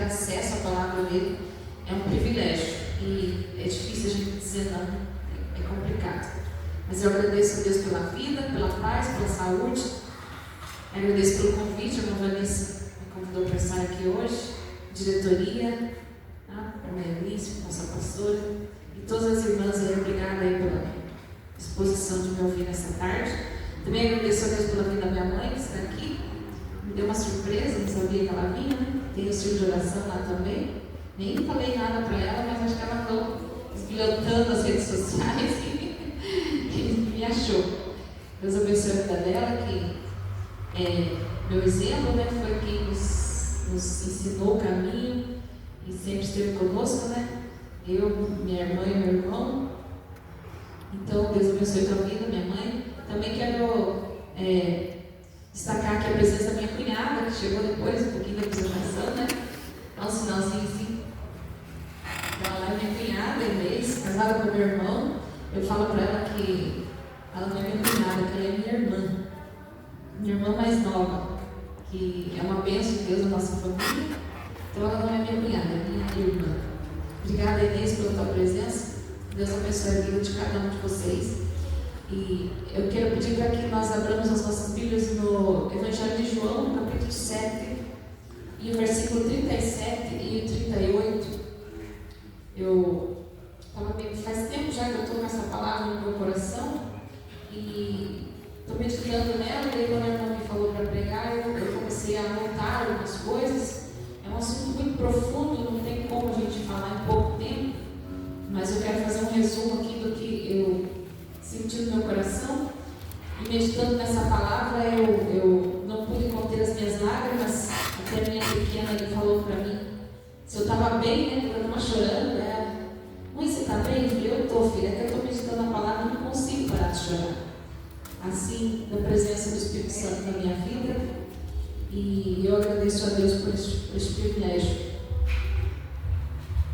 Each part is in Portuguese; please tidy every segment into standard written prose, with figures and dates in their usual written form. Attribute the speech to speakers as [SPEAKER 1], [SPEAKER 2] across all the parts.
[SPEAKER 1] acesso à palavra dele é um privilégio. E é difícil a gente dizer não, é complicado. Mas eu agradeço a Deus pela vida, pela paz, pela saúde. Agradeço pelo convite. A irmã Vanessa me convidou para estar aqui hoje. Diretoria, a irmã Eunice, nossa pastora, e todas as irmãs aí, obrigada aí pela disposição de me ouvir nessa tarde. Também agradeço a Deus pela vida da minha mãe, que está aqui. Me deu uma surpresa, não sabia que ela vinha, né? Tem o estilo de oração lá também. Nem falei nada para ela, mas acho que ela andou esbilhotando as redes sociais e me achou. Deus abençoe a vida dela, que meu exemplo, né, foi quem nos ensinou o caminho e sempre esteve conosco, né? Eu, minha irmã e meu irmão. Então, Deus abençoe a tua vida, minha mãe. Também quero destacar aqui a presença da minha cunhada, que chegou depois, um pouquinho da apresentação, né? Dá um sinalzinho assim. Ela é minha cunhada, Inês, casada com meu irmão. Eu falo para ela que ela não é minha cunhada, que ela é minha irmã. Minha irmã mais nova, que é uma bênção de Deus na nossa família. Então ela não é minha cunhada, é minha irmã. Obrigada, Inês, pela tua presença. Deus abençoe a vida de cada um de vocês. E eu quero pedir para que nós abramos as nossas Bíblias no Evangelho de João, no capítulo 7, e o versículo 37 e 38. Eu estava bem, faz tempo já que eu estou com essa palavra no meu coração e estou meditando nela. E aí, quando a irmã me falou para pregar, eu comecei a anotar algumas coisas. É um assunto muito profundo, não tem como a gente falar em pouco tempo, mas eu quero fazer um resumo aqui do que eu senti no meu coração. E meditando nessa palavra, eu não pude conter as minhas lágrimas. Até a minha pequena ele falou para mim se eu estava bem, né? Eu estava chorando. Mãe, você está bem? Eu estou, filha. Até estou meditando a palavra e não consigo parar de chorar. Assim, na presença do Espírito Santo na minha vida. E eu agradeço a Deus por esse privilégio.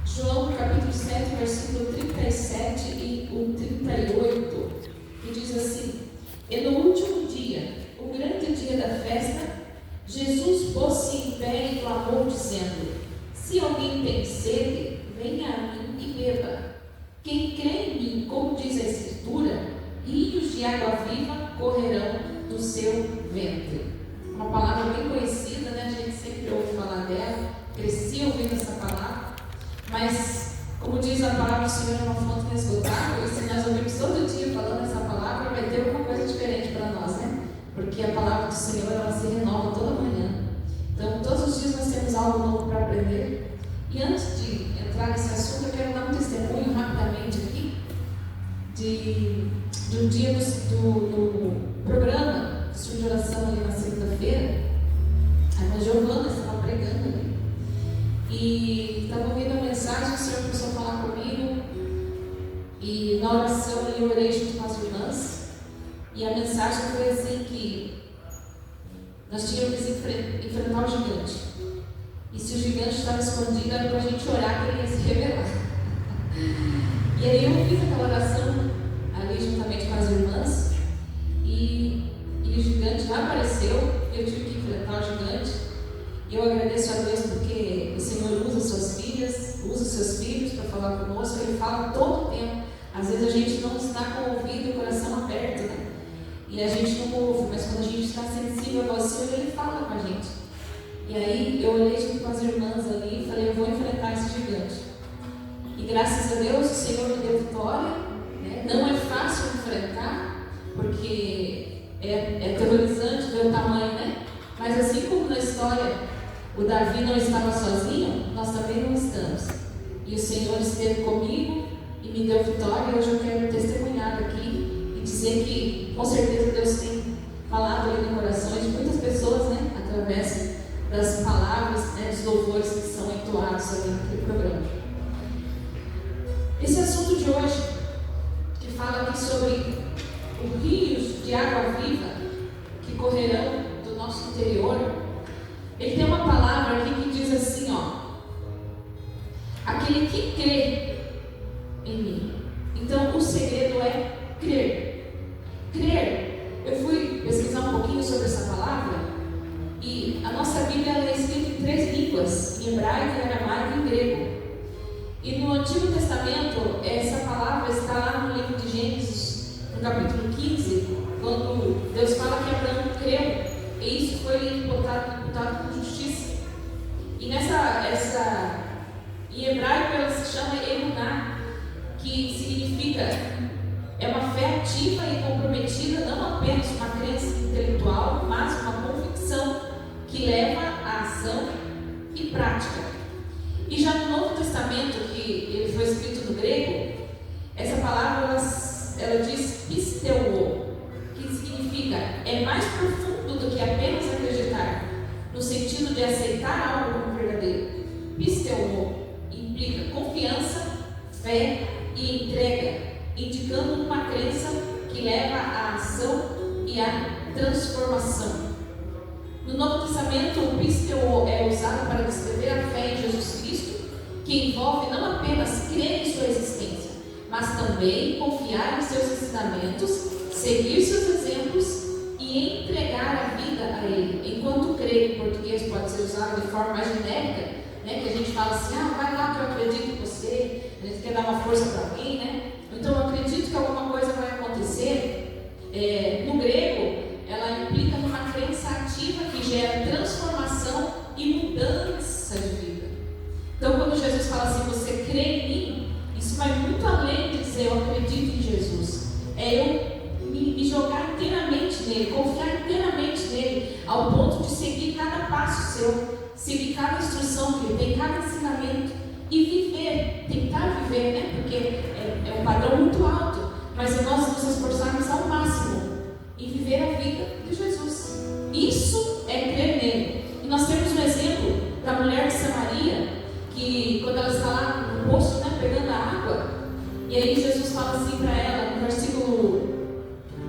[SPEAKER 1] João, capítulo 7, versículo 37 e o 38, que diz assim: E no último dia, o grande dia da festa, Jesus pôs-se em pé e clamou, dizendo: Se alguém tem sede, venha a mim e beba. Quem crê em mim, como diz a Escritura, rios de água viva correrão do seu ventre. Uma palavra bem conhecida, né? A gente sempre ouve falar dela, cresci ouvindo essa palavra, mas, como diz a palavra do Senhor, é uma fonte inesgotável, e se nós ouvimos todo dia falando essa palavra, vai ter alguma coisa diferente para nós, né? Porque a palavra do Senhor, ela se renova toda manhã. Então, todos os dias nós temos algo novo para aprender. E antes de entrar nesse assunto, eu quero dar um testemunho rapidamente aqui de um dia do programa de oração ali na segunda-feira. A irmã Giovana estava pregando ali e estava ouvindo a mensagem. O Senhor começou a falar comigo e na oração eu orei junto com as irmãs e a mensagem foi assim que nós tínhamos que enfrentar o gigante, e se o gigante estava escondido era para a gente orar que ele ia se revelar. E aí eu fiz aquela oração ali juntamente com as irmãs e o gigante já apareceu. Eu tive que enfrentar o gigante. E eu agradeço a Deus porque o Senhor usa suas filhas, usa seus filhos para falar conosco. Ele fala todo o tempo. Às vezes a gente não está com o ouvido e o coração aberto, né? E a gente não ouve, mas quando a gente está sensível ao Senhor, Ele fala com a gente. E aí eu olhei junto com as irmãs ali e falei: eu vou enfrentar esse gigante. E graças a Deus o Senhor me deu vitória, né? Não é fácil enfrentar, porque é aterrorizante ver o tamanho, né? Mas assim como na história o Davi não estava sozinho, nós também não estamos. E o Senhor esteve comigo e me deu vitória. E hoje eu quero testemunhar aqui e dizer que com certeza Deus tem falado ali no coração de muitas pessoas, né? Através das palavras, né? Dos louvores que são entoados ali naquele programa. Esse assunto de hoje, que fala aqui sobre os rios de água viva que correrão do nosso interior, ele tem uma palavra aqui que diz assim, ó: aquele que crê em mim. Então o segredo é crer. Crer. Eu fui pesquisar um pouquinho sobre essa palavra e a nossa Bíblia ela é escrita em 3 línguas, em hebraico, em aramaico e em grego. E no Antigo Testamento, essa palavra está lá no livro de Gênesis, no capítulo 15, quando Deus fala que Abraão creu, e isso foi imputado como justiça. E em hebraico ela se chama emuná, que significa é uma fé ativa e comprometida, não apenas uma crença intelectual, mas uma convicção que leva à ação e prática. E já no Novo Testamento, que ele foi escrito no grego, essa palavra ela diz pisteuo, que significa é mais profundo do que apenas acreditar, no sentido de aceitar algo como verdadeiro. Pisteuo implica confiança, fé e entrega, indicando uma crença que leva à ação e à transformação. No Novo Testamento, o pisteuo é usado para descrever a fé em Jesus Cristo, que envolve não apenas crer em sua existência, mas também confiar em seus ensinamentos, seguir seus exemplos e entregar a vida a Ele. Enquanto crer, em português pode ser usado de forma mais genérica, né, que a gente fala assim, vai lá que eu acredito em você, a gente quer dar uma força para alguém, né? Então eu acredito que alguma coisa vai acontecer. No grego, ela implica numa crença ativa que gera transformação e mudança de vida. Então quando Jesus fala assim, você crê em mim, isso vai muito além de dizer eu acredito em Jesus. É eu me jogar inteiramente nele, confiar inteiramente nele, ao ponto de seguir cada passo seu, seguir cada instrução que ele tem, cada ensinamento e viver, tentar viver, né? Porque é um padrão muito alto, mas se nós nos esforçarmos ao máximo em viver a vida de Jesus, isso é crer nele. E nós temos um exemplo da mulher de Samaria, que quando ela está lá no poço, né, pegando a água, e aí Jesus fala assim para ela, no versículo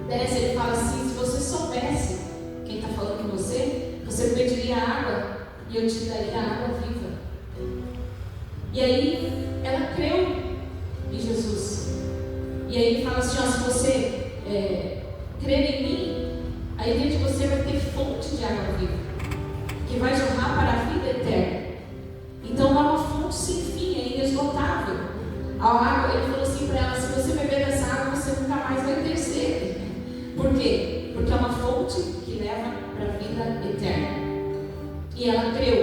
[SPEAKER 1] 10, ele fala assim, se você soubesse quem está falando com você, você pediria água e eu te daria água viva. E aí ela creu em Jesus. E aí ele fala assim, se você crer em mim, aí dentro de você vai ter fonte de água viva, que vai jorrar para a vida eterna. Então é uma fonte sem fim, é inesgotável. A água, ele falou assim para ela, se você beber dessa água, você nunca mais vai ter sede. Por quê? Porque é uma fonte que leva para a vida eterna. E ela creu.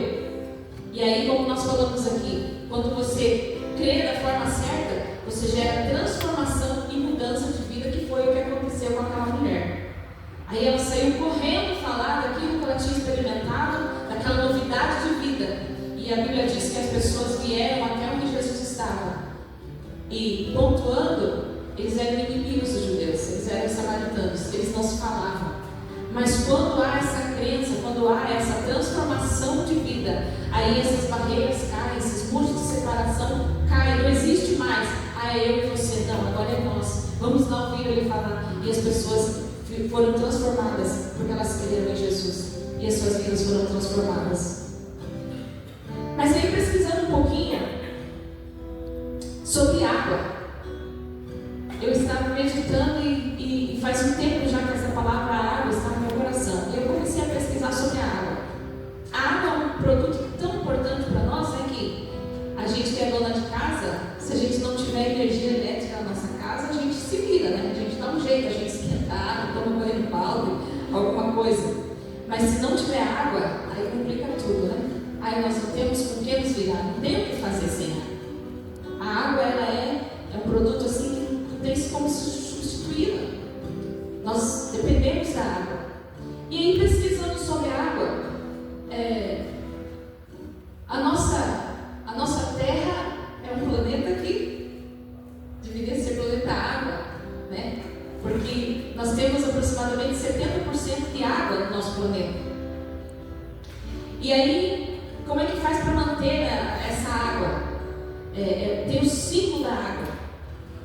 [SPEAKER 1] E aí, como nós falamos aqui, quando você crê da forma certa, você gera transformação e mudança de vida, que foi o que aconteceu com aquela mulher. Aí ela saiu correndo falar daquilo que ela tinha experimentado, daquela novidade de vida. E a Bíblia diz que as pessoas vieram até onde Jesus estava. E pontuando, eles eram inimigos dos judeus, eles eram samaritanos, eles não se falavam. Mas quando há essa crença, quando há essa transformação de vida, aí essas barreiras caem, esses muros de separação caem, não existe mais. É eu e você, não, agora é nós. Vamos lá ouvir ele falar. E as pessoas foram transformadas porque elas creram em Jesus. E as suas vidas foram transformadas. Mas aí, pesquisando um pouquinho sobre água, eu estava meditando e faz um tempo já que essa palavra água está no meu coração. E eu comecei a pesquisar sobre a água. A água é um produto tão importante para nós, né, que a gente que é dona de casa, se a gente não tiver energia elétrica na nossa casa, a gente se vira, né? A gente dá um jeito, a gente esquenta a água, toma banho no balde, alguma coisa. Mas se não tiver água, aí complica tudo, né? Aí nós não temos com que nos virar, não tem o que fazer sem água. A água, ela é um produto assim que não tem como substituí-la. Nós dependemos da água. E aí, pesquisando sobre a água, a nossa Terra é um planeta que deveria ser planeta água, né? Porque nós temos aproximadamente 70% de água no nosso planeta. E aí, como é que faz para manter essa água? Tem o ciclo da água.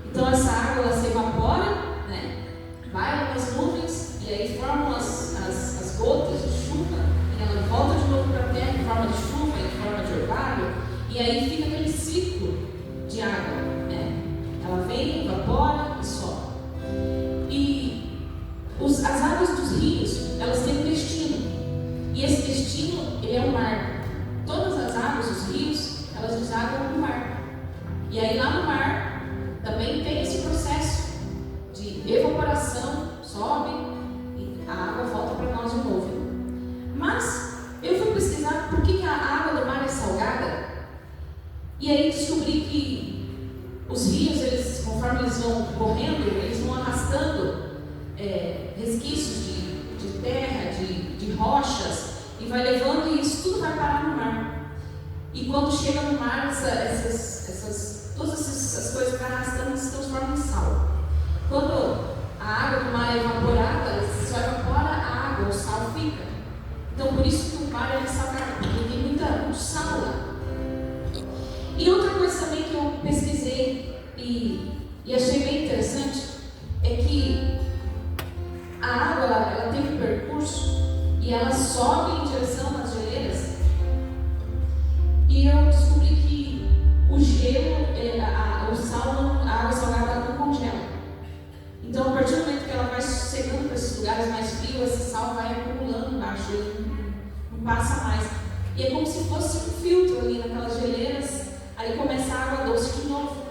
[SPEAKER 1] Então essa água ela se evapora, né? Vai nas nuvens e aí formam as gotas de chuva, e ela volta de novo para a terra em forma de chuva, em forma de orvalho, e aí fica aquele ciclo de água, né? Ela vem, evapora e sobe. E as águas dos rios, elas têm um destino, e esse destino ele é o mar. Todas as águas dos rios E aí descobri que os rios, eles, conforme eles vão correndo, eles vão arrastando resquícios de terra, de rochas, e vai levando, e isso tudo vai parar no mar. E quando chega no mar, todas essas coisas que estão arrastando se transformam em sal. Quando a água do mar é evaporada, só evapora a água, o sal fica. Então por isso que o mar é salgado, porque tem muito sal lá. E outra coisa também que eu pesquisei e achei bem interessante é que a água ela tem um percurso e ela sobe em direção às geleiras. E eu descobri que o gelo, o sal, a água salgada não congela. Então, a partir do momento que ela vai chegando para esses lugares mais frios, esse sal vai acumulando embaixo, ele não passa mais. E é como se fosse um filtro ali naquelas geleiras, aí começa a água doce de novo.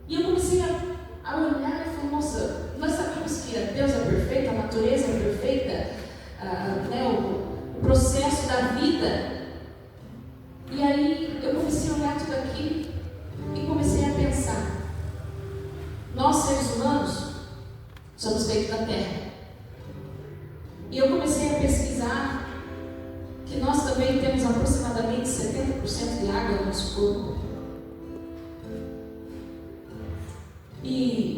[SPEAKER 1] E eu comecei a olhar e falei, nossa, nós sabemos que Deus é perfeito, a natureza é perfeita, o processo da vida. E aí eu comecei a olhar tudo aquilo e comecei a pensar, nós seres humanos somos feitos da terra. E eu comecei a pesquisar que nós também temos aproximadamente 70% de água no nosso corpo. E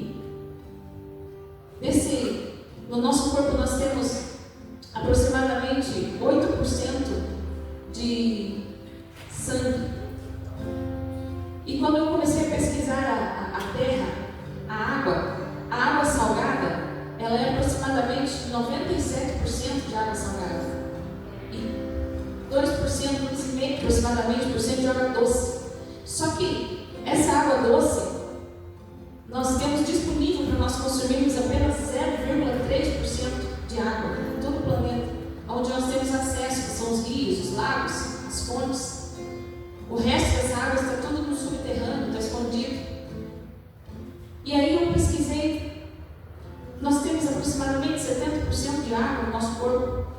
[SPEAKER 1] no nosso corpo nós temos aproximadamente 8% de sangue. E quando eu comecei a pesquisar a terra, a água salgada, ela é aproximadamente 97% de água salgada. E 2,5% aproximadamente de água doce. Só que essa água doce, nós temos disponível para nós consumirmos apenas 0,3% de água em todo o planeta, onde nós temos acesso, que são os rios, os lagos, as fontes. O resto dessa água está tudo no subterrâneo, está escondido. E aí eu pesquisei, nós temos aproximadamente 70% de água no nosso corpo.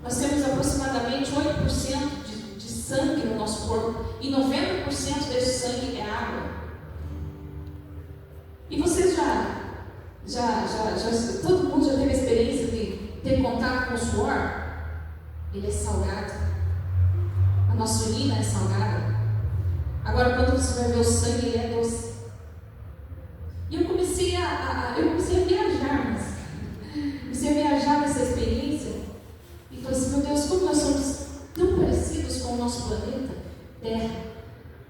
[SPEAKER 1] Nós temos aproximadamente 8% de sangue no nosso corpo. E 90% desse sangue é água. E vocês todo mundo já teve a experiência de ter contato com o suor? Ele é salgado. A nossa urina é salgada. Agora, quando você vai ver o sangue, ele é doce. E eu comecei a viajar, comecei a viajar nessa experiência. E falei assim, meu Deus, como nós somos tão parecidos com o nosso planeta Terra.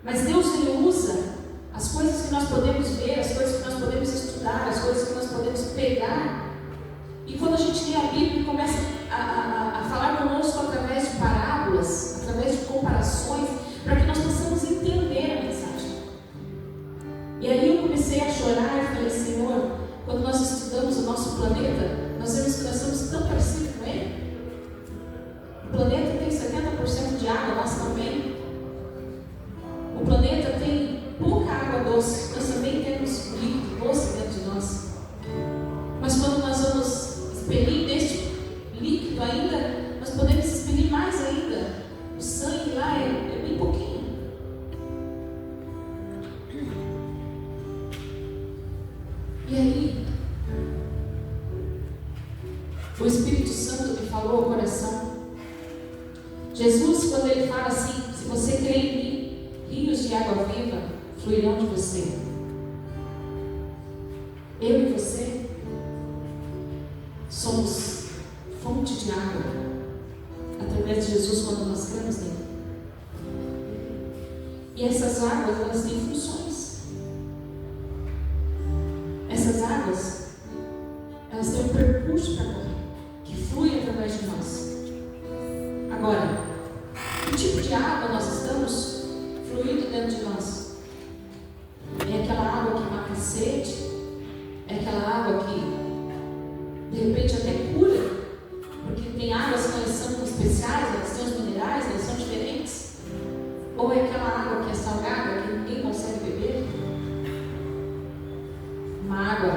[SPEAKER 1] Mas Deus, Ele usa as coisas que nós podemos ver, as coisas que nós podemos estudar, as coisas que nós podemos pegar. E quando a gente lê a Bíblia, começa a falar conosco através de parábolas, através de comparações, para que nós possamos entender a mensagem. E aí eu comecei a chorar e falei, Senhor, quando nós estudamos o nosso planeta, nós vemos que nós somos tão parecidos com ele. O planeta tem 70% de água, nós também. O planeta tem pouca água doce, nós também temos líquido doce dentro de nós. Mas quando nós vamos expelir deste líquido ainda, nós podemos expelir mais ainda. O sangue lá é bem pouquinho. E aí, o Espírito Santo me falou ao coração. Jesus, quando Ele fala assim, se você crê em mim, rios de água viva fluirão de você. Eu e você somos fonte de água através de Jesus quando nós cremos nele. E essas águas, elas têm funções. Essas águas, elas têm um percurso para correr, que flui através de nós. Agora, que tipo de água nós estamos fluindo dentro de nós? É aquela água que mata a sede? É aquela água que de repente até cura? Porque tem águas que elas são especiais, elas têm os minerais, elas são diferentes? Ou é aquela água que é salgada, que ninguém consegue beber? Uma água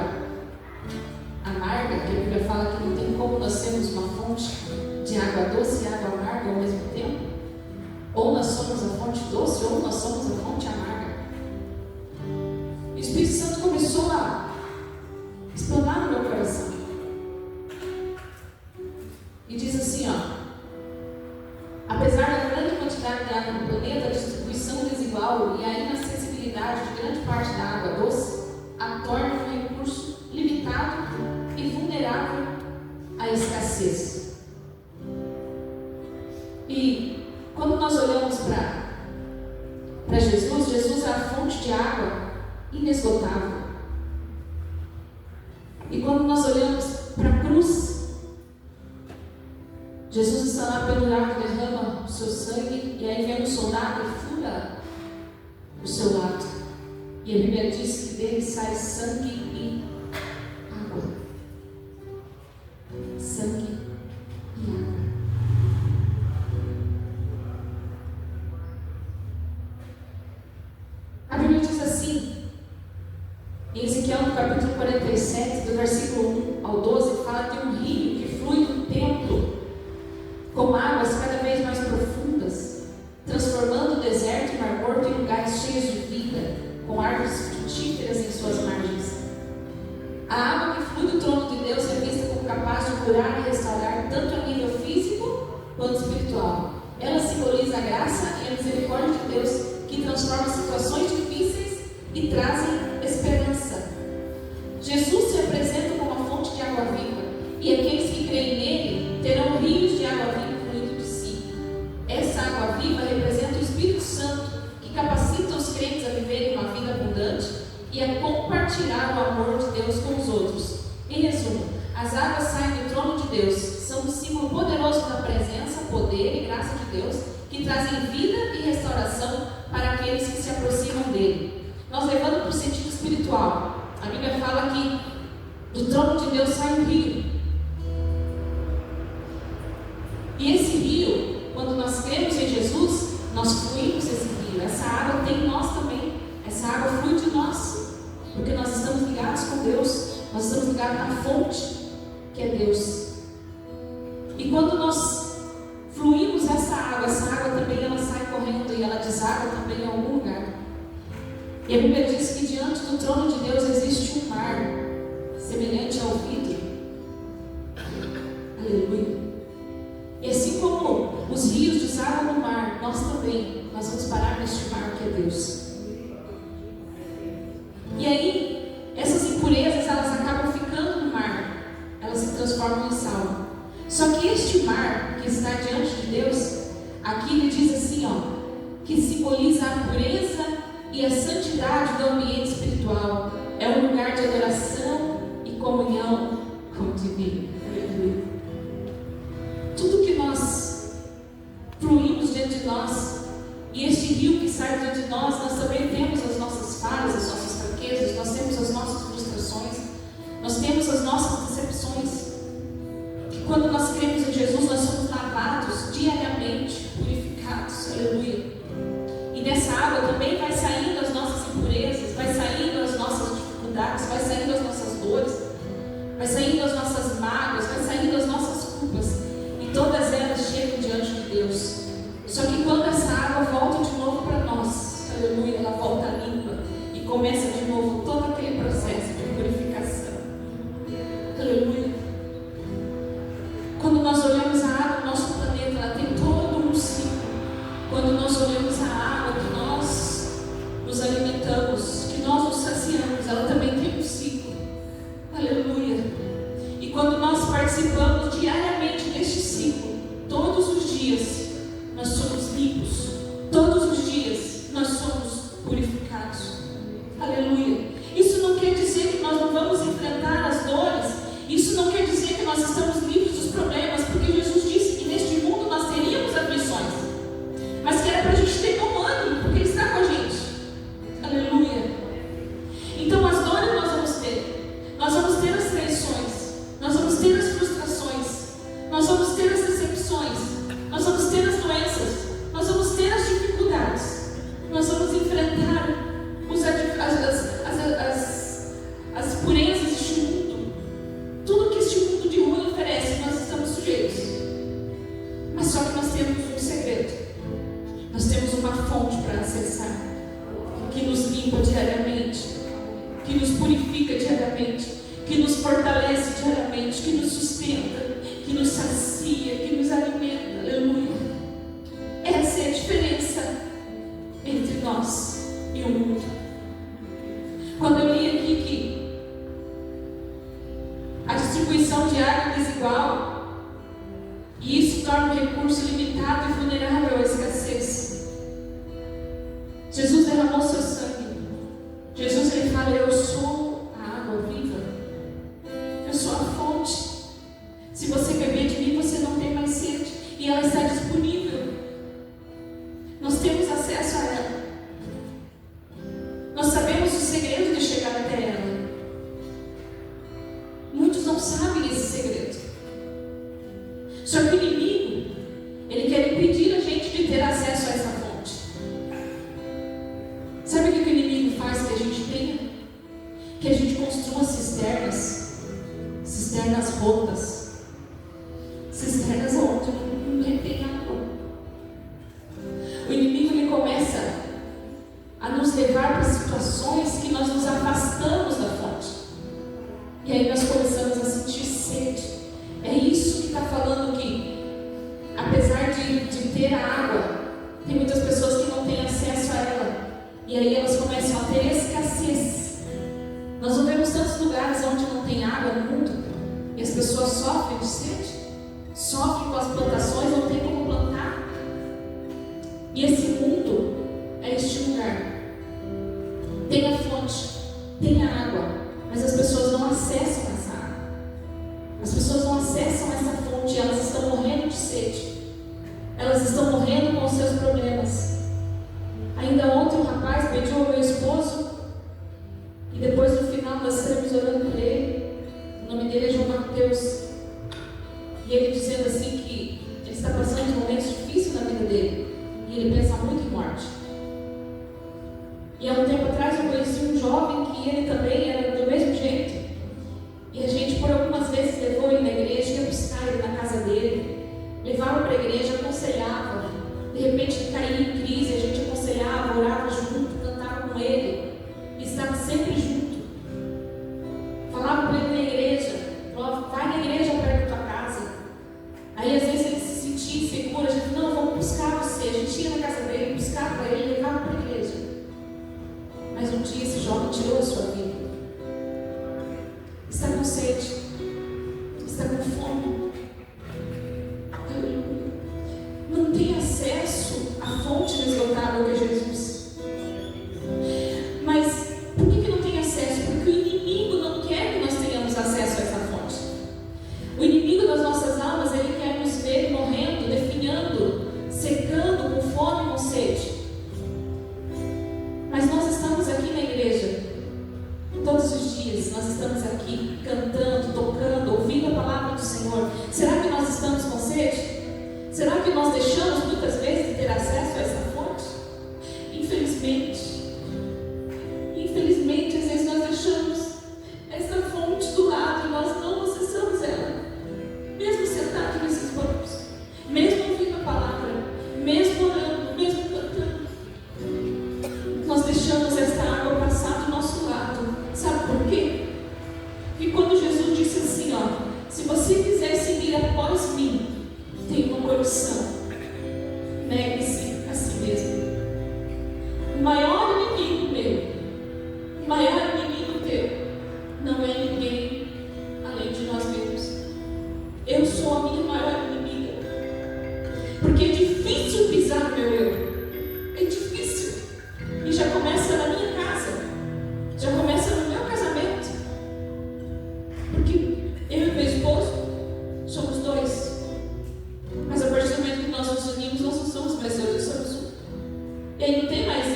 [SPEAKER 1] amarga, que a Bíblia fala que não tem como nós sermos uma fonte de água doce e água amarga ao mesmo tempo? Ou nós somos somos a fonte doce ou nós somos a fonte amarga. O Espírito Santo começou a explanar no meu coração. E diz assim, apesar da grande quantidade de água no planeta, a distribuição desigual e a inacessibilidade de grande parte da água doce a torna um recurso limitado e vulnerável à escassez. E quando nós olhamos para Jesus, Jesus é a fonte de água inesgotável. E quando nós olhamos para a cruz, Jesus está lá pendurado, derrama o seu sangue, e aí vem um soldado e fura o seu lado. E a Bíblia diz que dele sai sangue e água. Sangue e água. A Bíblia diz assim, em Ezequiel no capítulo 47, do versículo 1 ao 12, fala de um rio que flui do templo, com águas cada vez mais profundas, transformando o deserto e o mar morto em lugares cheios de vida, com árvores frutíferas em suas margens. A água que flui do trono de Deus é vista como capaz de curar e restaurar tanto a nível físico quanto espiritual. Ela simboliza a graça e a misericórdia de Deus, que transforma situações difíceis e trazem esperança. Jesus se apresenta como a fonte de água viva, e aqueles que creem nele terão rios de água viva fluindo de si. Essa água viva representa o Espírito Santo, que capacita os crentes a viverem uma vida abundante e a compartilhar o amor de Deus com os outros. Em resumo, as águas saem do trono de Deus, são um símbolo poderoso da presença, poder e graça de Deus, que trazem vida e restauração para aqueles que se aproximam dele. Nós levando para o sentido espiritual, a Bíblia fala que do trono de Deus sai um rio. E esse rio, quando nós cremos em Jesus, nós fluímos esse rio. Essa água tem em nós também. Essa água flui de nós, porque nós estamos ligados com Deus. Nós estamos ligados na fonte, que é Deus. E quando nós fluímos essa água também ela sai correndo e ela deságua também em algum lugar. E a Bíblia diz que diante do trono de Deus existe um mar, semelhante ao vidro. Aleluia. E assim como os rios desagam no mar, nós vamos parar neste mar que é Deus. E aí, essas impurezas, elas acabam ficando no mar, elas se transformam em sal. Só que este mar, que está diante de Deus, aqui ele diz assim, que simboliza a pureza e a santidade do ambiente espiritual. É um lugar de adoração e comunhão com o divino. Aleluia. Tudo que nós fluímos dentro de nós, e este rio que sai dentro de nós também temos as nossas falhas, as nossas fraquezas, nós temos as nossas frustrações, nós temos as nossas decepções. E quando nós cremos em Jesus, nós somos lavados diariamente, purificados. Aleluia. E dessa água também vai saindo as nossas impurezas, vai saindo as nossas dificuldades, vai saindo as nossas dores, vai saindo as nossas mágoas, vai saindo as nossas culpas. E todas elas chegam diante de Deus. Só que quando essa água volta de novo para nós, aleluia, ela volta limpa e começa de novo todo aquele processo de purificação. Aleluia. Quando nós olhamos a água do nosso planeta, ela tem todo um ciclo. Quando nós olhamos a água que nós nos alimentamos, que nós nos saciamos, ela também tem um ciclo. Aleluia. E quando nós participamos diariamente deste ciclo, todos os dias nós somos limpos, todos os dias nós somos purificados. Aleluia. Isso não quer dizer que nós não vamos enfrentar as dores, isso não quer dizer que nós estamos livres dos problemas, porque Jesus disse que neste mundo nós teríamos aflições, mas que era para a gente ter bom ânimo, porque Ele está com a gente. Aleluia. Então as dores nós vamos ter as traições, nós vamos ter as frustrações, nós vamos ter as decepções, nós vamos ter temos uma fonte para acessar, que nos limpa diariamente, que nos purifica diariamente, que nos fortalece diariamente, que nos sustenta, que nos sacia, que nos alimenta. Aleluia. Essa é a diferença entre nós e o mundo. Quando eu li aqui que a distribuição de água é desigual, e isso torna o recurso limitado e vulnerável à escassez. Jesus derramou seu sangue. Jesus, ele fala: eu sou a água viva, eu sou a fonte. Se você beber de mim, você não tem mais sede, e ela está disponível. Nós temos acesso a ela. Nós sabemos o segredo de chegar até ela. Muitos não sabem esse segredo. Só que o inimigo, ele quer impedir a gente de ter acesso a essa fonte. Sabe o que o inimigo faz que a gente tenha? Que a gente construa cisternas rotas, cisternas onde não tem água. O inimigo, ele começa a nos levar para situações que nós nos afastamos da fonte, e aí nós começamos a sentir sede. É isso que está falando que, apesar de ter a água, tem muitas pessoas que não têm acesso a ela, e aí elas começam a ter escassez. Nós não vemos tantos lugares onde não tem água no mundo, e as pessoas sofrem de sede, sofrem com as plantações, não tem como plantar. E esse mundo é este lugar. Tem a fonte, tem a água, mas as pessoas não acessam essa água. As pessoas não acessam essa fonte, elas estão morrendo de sede. Elas estão morrendo com os seus problemas. Ainda ontem um rapaz pediu ao meu esposo, e depois no final nós estaremos orando por ele. O nome dele é João Mateus. E ele dizendo assim que ele está passando momentos difíceis na vida dele, e ele pensa muito em morte. E há um tempo atrás eu conheci um jovem que ele também era do mesmo jeito. E a gente por algumas vezes levou ele na igreja, ia buscar ele na casa dele, levava para a igreja, aconselhava. De repente ele caía em crise, a gente aconselhava, orava junto, cantava com ele, e estava sempre junto. Falava com ele na igreja, falava: vai na igreja perto da tua casa. Aí às vezes ele se sentia inseguro, a gente: não, vamos buscar você. A gente ia na casa dele, buscava ele, levava para a igreja. Mas um dia esse jovem tirou a sua vida. Está com sede, está com fome, não tem acesso à fonte inesgotável que é Jesus. Mas por que não tem acesso? Porque o inimigo não quer que nós tenhamos acesso a essa fonte. O inimigo das nossas almas, ele quer nos ver morrendo, definhando, secando, com fome, com sede. Mas nós estamos aqui na igreja todos os dias, nós estamos aqui cantando, tocando, ouvindo a palavra do Senhor. Será que nós estamos com sede? Será que nós deixamos muitas vezes de ter acesso a essa fonte? Infelizmente, às vezes nós deixamos essa fonte do lado e nós não acessamos ela. Mesmo sentado nesses bancos, mesmo ouvindo a palavra, mesmo orando, mesmo cantando, nós deixamos essa água passar do nosso lado. Sabe por quê? Porque quando Jesus disse assim, se você quiser seguir após mim, tem uma condição: negue-se a si mesmo. O maior inimigo meu, o maior inimigo teu, não é ninguém além de nós mesmos. Eu sou a minha maior inimiga, porque é difícil pisar no meu eu. É difícil. E já começa na minha casa, já começa no meu casamento, porque eu e meu esposo somos dois, mas a partir do momento que nós nos unimos, nós não somos mais dois, nós somos um. E aí não tem mais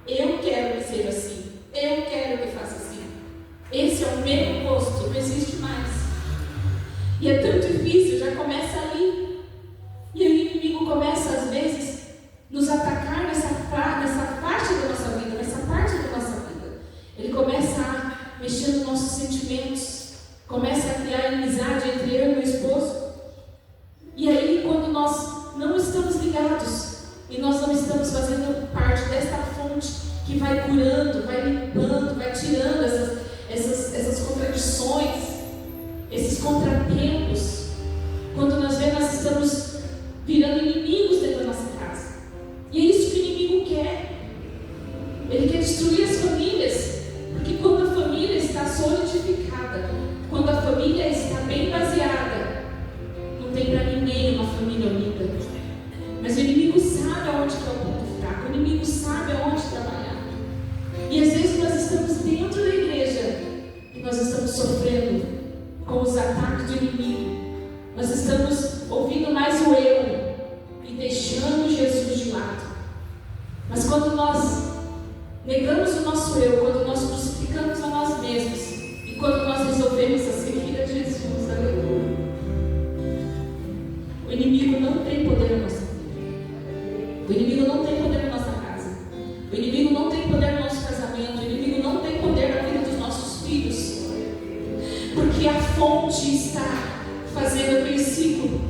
[SPEAKER 1] eu quero que seja assim, eu quero que faça assim, esse é o meu posto, não existe mais. E é tão difícil, já começa ali. E aí o inimigo começa às vezes nos atacar nessa parte da nossa vida, ele começa a mexer nos nossos sentimentos, começa a criar inimizade entre eu e meu esposo. E aí, quando nós não estamos ligados e nós não estamos estamos fazendo parte desta fonte que vai curando, vai limpando, vai tirando essas contradições, esses contratempos. Quando nós vemos, nós estamos virando inimigos dentro da nossa casa. E é isso que o inimigo quer. Ele quer destruir as famílias. Porque quando a família está solidificada, quando a família está bem baseada, não tem para ninguém uma família unida. Mas o inimigo sabe aonde que é o ponto fraco. O inimigo sabe aonde trabalhar. E às vezes nós estamos dentro da igreja e nós estamos sofrendo com os ataques do inimigo. Nós estamos ouvindo mais o eu e deixando Jesus de lado. Mas quando nós negamos o nosso eu, quando nós crucificamos a nós mesmos e quando nós resolvemos a seguir a Jesus, aleluia, o inimigo não tem poder na nossa vida. O inimigo não tem poder na nossa casa. O inimigo não tem poder no nosso casamento. O inimigo não tem poder na vida dos nossos filhos. Porque a fonte está fazendo aquele ciclo.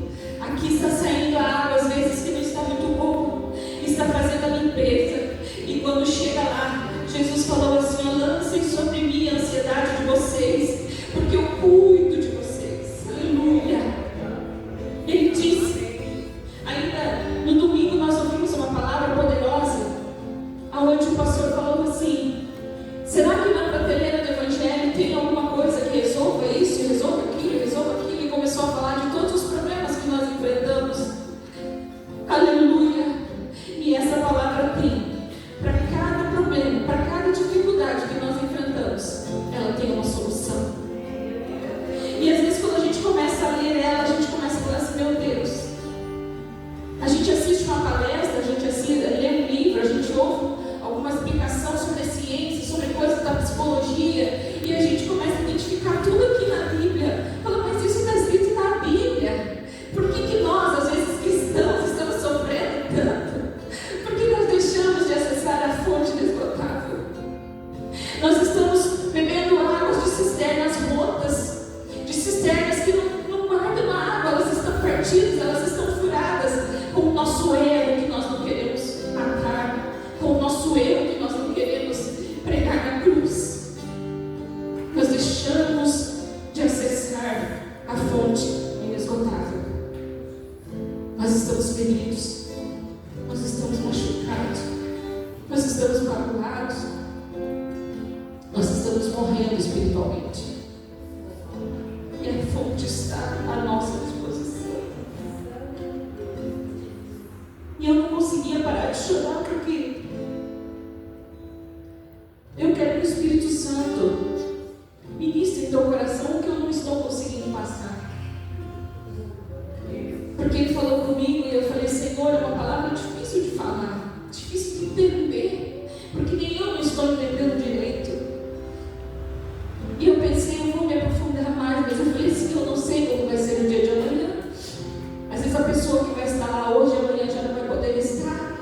[SPEAKER 1] Aqui está saindo a água, às vezes que não está muito boa, está fazendo a limpeza. E quando chega lá, Jesus falou assim: lancem sobre mim a ansiedade de vocês, porque eu cuido de vocês. Aleluia. Ele disse, ainda no domingo nós ouvimos uma palavra poderosa, onde o pastor falou assim: será que na prateleira do Evangelho tem alguma coisa que resolva isso, resolva aquilo, e começou a falar de todos os problemas que nós enfrentamos. Aleluia. E essa palavra tem para cada problema, para cada dificuldade que nós enfrentamos, ela tem uma solução. E às vezes quando a gente começa a ler ela, a gente começa a falar assim: meu Deus, a gente assiste uma palestra, a gente lê um livro, a gente ouve alguma explicação sobre a ciência, sobre coisas da psicologia, e a gente começa a identificar tudo aqui na Bíblia. Fala, mas isso está escrito na Bíblia. Por que nós, às vezes cristãos, estamos sofrendo tanto? Por que nós deixamos de acessar a fonte inesgotável? Nós estamos bebendo águas de cisternas rotas, de cisternas que não guardam a água, elas estão partidas, elas estão furadas, com o nosso erro que nós não queremos matar, com o nosso erro que nós não queremos pregar na cruz. Nós deixamos de acessar a fonte inesgotável. Nós estamos feridos, nós estamos machucados, nós estamos magoados, nós estamos morrendo espiritualmente. E a fonte está à nossa disposição. E eu não conseguia parar de chorar porque eu quero que o Espírito Santo ministre em teu coração o que eu não estou conseguindo passar. Porque ele falou comigo e eu falei: Senhor, é uma palavra difícil de falar, difícil de entender, porque nem eu não estou entendendo direito. E eu pensei, eu vou me aprofundar mais, mas eu falei assim: eu não sei como vai ser no dia de amanhã. Às vezes a pessoa que vai estar lá hoje, amanhã já não vai poder estar.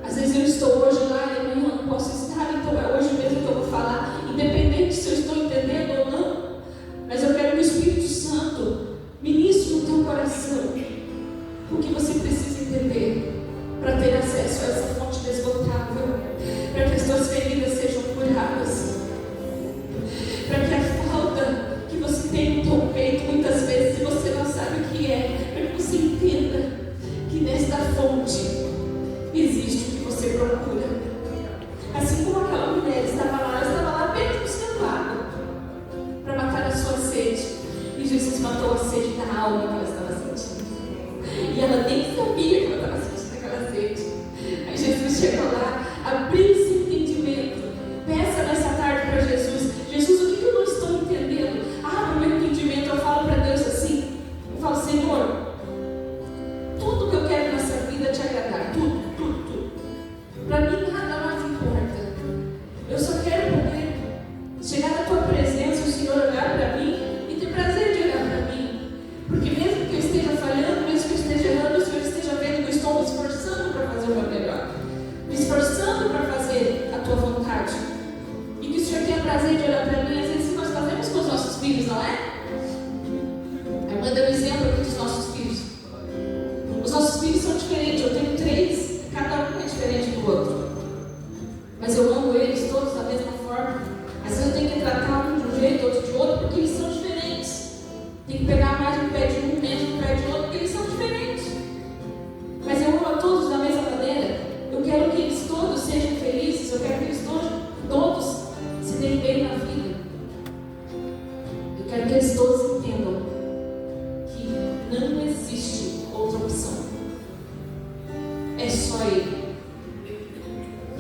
[SPEAKER 1] Às vezes eu estou hoje lá e amanhã eu não posso estar, então é hoje mesmo que eu vou falar, independente se eu estou entendendo ou não. Mas eu quero que o Espírito Santo ministre no teu coração o que você precisa entender para ter acesso a essa fonte inesgotável, para que as tuas feridas sejam curadas, para que a falta que você tem no teu peito, muitas vezes, se você não sabe o que é, para que você entenda que nesta fonte existe o que você procura. Assim como aquela mulher estava lá apenas buscando água para matar a sua sede, e Jesus matou a sede da alma que ela estava sentindo. E ela nem sabia que ela estava sentindo aquela sede. Aí Jesus chegou lá, abriu esse entendimento. Peça nessa tarde para Jesus: Jesus, o que eu não estou entendendo? Abre o meu entendimento. Eu falo para Deus assim, eu falo: Senhor, tudo que eu quero nessa vida é te agradar, tudo. Para mim nada mais importa. Eu só quero poder chegar na tua presença, o Senhor olhar para mim e ter prazer de olhar para mim. Porque mesmo que eu esteja falhando, mesmo que eu esteja errando, o Senhor esteja vendo que eu estou me esforçando para fazer o meu melhor, me esforçando para fazer a tua vontade. E que o Senhor tenha prazer de olhar para mim, às vezes nós fazemos com os nossos filhos, não é? Eu mando um exemplo aqui dos nossos filhos. Os nossos filhos são diferentes, eu tenho 3, cada um é diferente.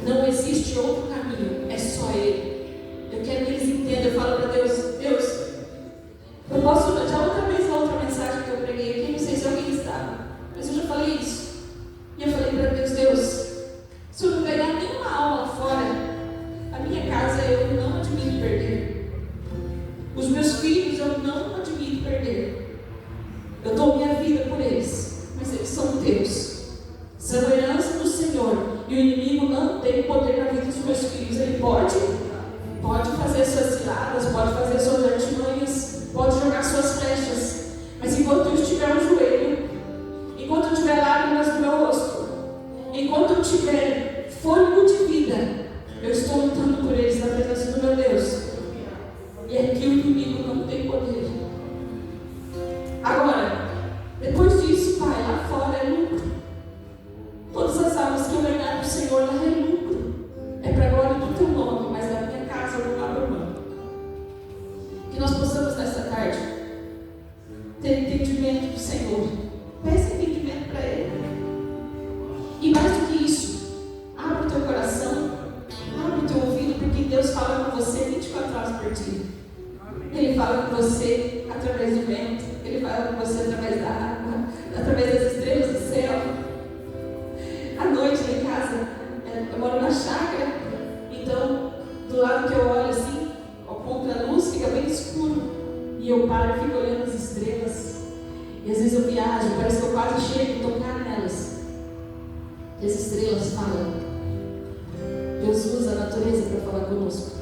[SPEAKER 2] Não existe outro caminho, é só Ele. Eu quero que eles entendam. Eu falo para Deus, eu posso, já outra mensagem que eu preguei aqui, não sei se alguém estava, mas eu já falei isso. E eu falei para Deus, se eu não ganhar nenhuma alma lá fora, a minha casa eu não admito perder. Os meus filhos eu não admito perder. Eu dou minha vida por eles, mas eles são teus. São herança do Senhor. E o inimigo não tem poder na vida dos meus filhos. Ele pode fazer suas ciladas, pode fazer suas artimanhas, pode jogar suas flechas. Mas enquanto eu estiver no joelho, enquanto eu tiver lágrimas no meu rosto, enquanto eu tiver fôlego de vida, eu estou lutando por eles na presença do meu Deus. E aqui o inimigo não tem poder. Agora, depois disso, Pai, lá fora é lucro. Todas as almas que eu ganhar do Senhor lá é lucro. É para a glória do teu nome, mas da minha casa eu não abro mão. Que nós possamos nessa tarde ter entendimento do Senhor. Peça entendimento para Ele. E mais do que isso, abre o teu coração, abre o teu ouvido, porque Deus fala com você 24 horas por dia. Ele fala com você através do vento, Ele fala com você através da água, através das estrelas do céu. À noite lá em casa, eu moro na chácara, então do lado que eu olho assim, contra a luz, fica bem escuro. E eu paro e fico olhando as estrelas. E às vezes eu viajo, parece que eu quase chego a tocar nelas. E as estrelas falam. Deus usa a natureza para falar conosco.